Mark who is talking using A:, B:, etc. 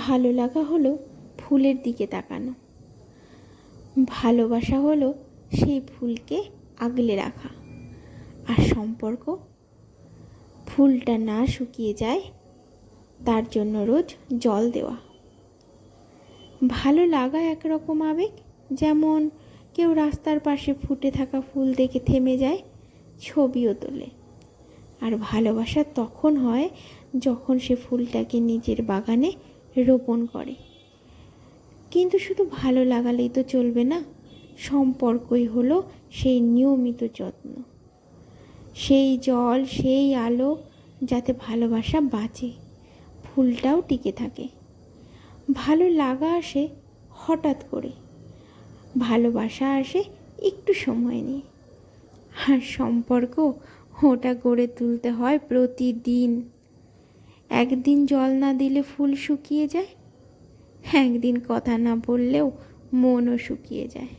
A: ভালো লাগা হলো ফুলের দিকে তাকানো, ভালোবাসা হলো সেই ফুলকে আগলে রাখা, আর সম্পর্ক ফুলটা না শুকিয়ে যায় তার জন্য রোজ জল দেওয়া। ভালো লাগা একরকম আবেগ, যেমন কেউ রাস্তার পাশে ফুটে থাকা ফুল দেখে থেমে যায়, ছবিও তোলে। আর ভালোবাসা তখন হয় যখন সে ফুলটাকে নিজের বাগানে রোপণ করে। কিন্তু শুধু ভালো লাগালেই তো চলবে না, সম্পর্কই হলো সেই নিয়মিত যত্ন, সেই জল, সেই আলো, যাতে ভালোবাসা বাঁচে, ফুলটাও টিকে থাকে। ভালো লাগা আসে হঠাৎ করে, ভালোবাসা আসে একটু সময় নিয়ে, আর সম্পর্ক ওটা গড়ে তুলতে হয় প্রতিদিন। একদিন জল না দিলে ফুল শুকিয়ে যায়, একদিন কথা না বললেও মনও শুকিয়ে যায়।